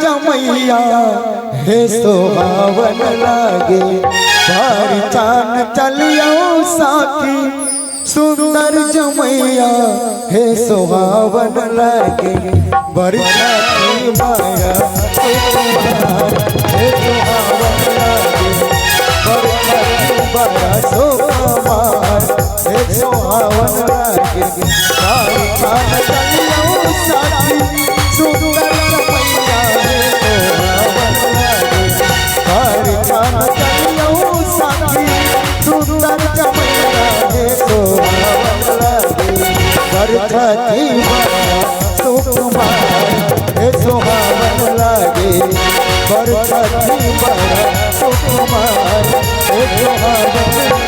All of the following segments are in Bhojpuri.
जमैया हे सोहावन लागे। बार चान चलियो साखी सुंदर जमैया हे सोहावन लागे। बरसाती माया सुकुमार हे सोहावन लागे। बरसाती माया सुकुमार हे सोहावन लागे। बार चान चलियो साखी सुंदर जमैया हे सोहावन लागे। बार चान चलियो साखी सुंदर जमैया हे सोहावन लागे। बरसाती माया सुकुमार हे सोहावन लागे। बरसाती माया सुकुमार हे सोहावन लागे।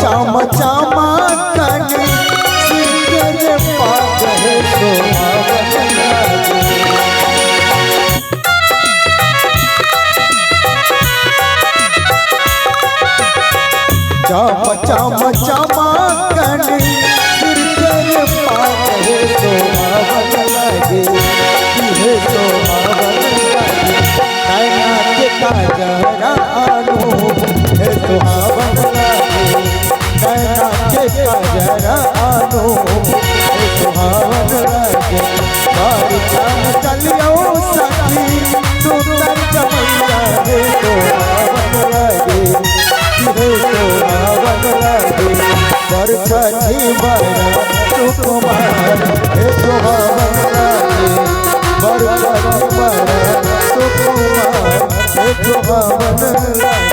चाम चामा कने सिर पाग है सोहावन लागे। चाम चाम चामा कने सिर पाग है सोहावन लागे। हे सोहावन लागे। नैना के काजरा आनो हे सोहावन लागे। नैना के काजरा आनो हे सोहावन लागे। बार चान चलियो साथी सुंदर जमैया हे सोहावन लागे। हे सोहावन लागे। बरसाती माया सुकुमार हे सोहावन लागे। बरसाती माया सुकुमार हे सोहावन लागे।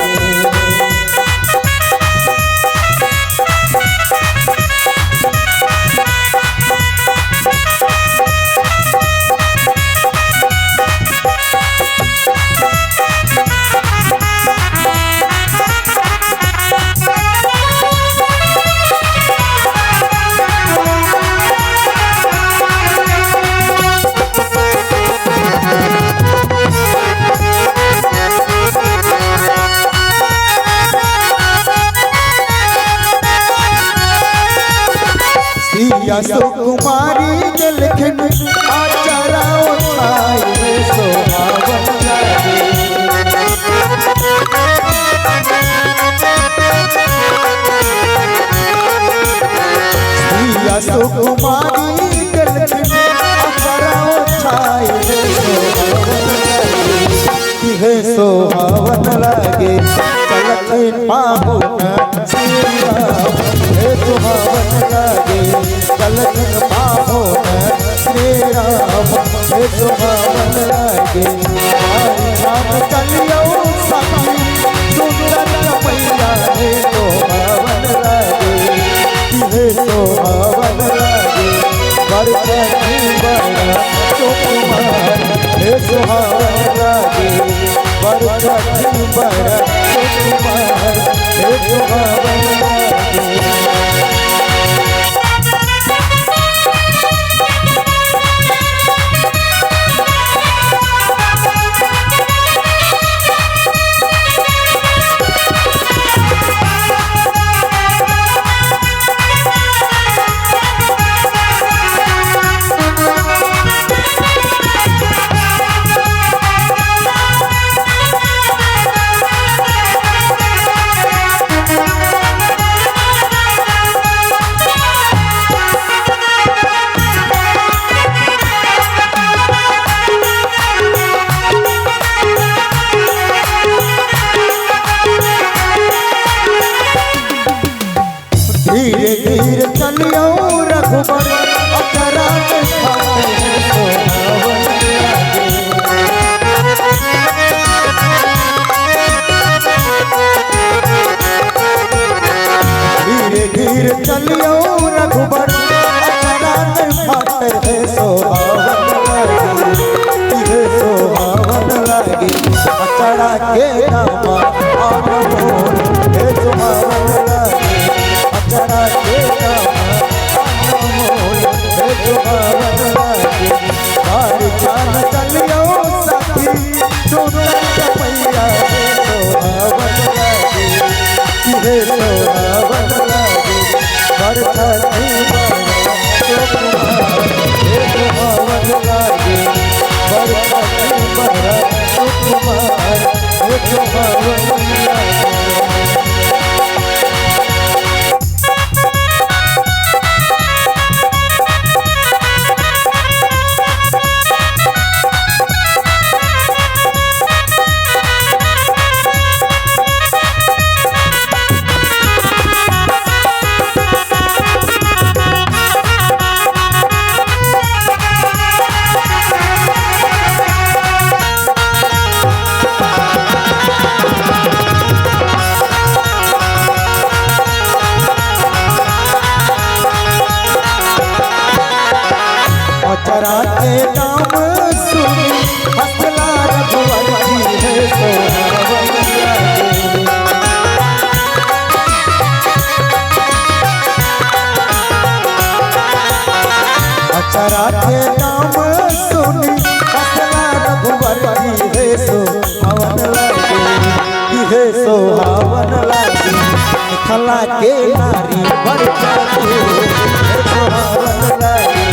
सिया सुकुमारी जलखन आचारा उठाए हे सोहावन लागे। सिया सुकुमारी जलखन आचारा उठाए हे सोहावन लागे। हे सोहावन लागे। चलत पाहुन सिया हे सोहावन लागे। चलत पाहुन श्री राम हे सोहावन लागे। राम चलियो साथी सुंदर जमैया हे सोहावन लागे। हे सोहावन लागे। बरसाती माया सुकुमार हे सोहावन लागे। बरसाती माया सुकुमार हे सोहावन लागे। धीरे धीरे चलियो रघुबर अकरा के खाते सोहावन लागे। धीर चलियो रघुबर अचरा नहीं फाटे है सोहावन लागे है सोहावन लागे अचरा के नाम आम मोर है सोहावन लागे अचरा के नाम आम मोर है सोहावन लागे तार चान चलियो साथी सुंदर चपैया है सोहावन लागे है सोहावन लागे बरसाती बरा सुकुमार हे सोहावन लागे बरसाती बरा सुकुमार हे सोहावन लागे अचरा के नाम सुनी हंसला रघुवर जी है सोहावन लागे अचरा के नाम सुनी हंसला रघुवर जी है सोहावन लागे है सोहावन लागे खला के नारी बरसाती है सोहावन लागे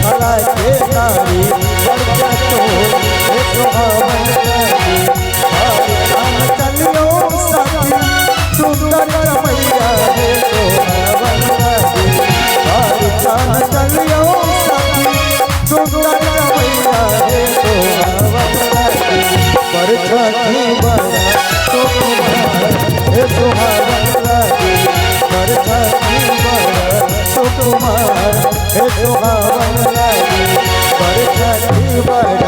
खला के नारी बरसातो है सोहावन लागे हर काम चलियो साथी सुंदर चमैया है सोहावन लागे हर काम चलियो साथी सुंदर चमैया है सोहावन लागे बरसाती बरा सुकुमार हे सोहावन लागे बरसाती बरा सुकुमार हे सोहावन लागे बरसाती बरा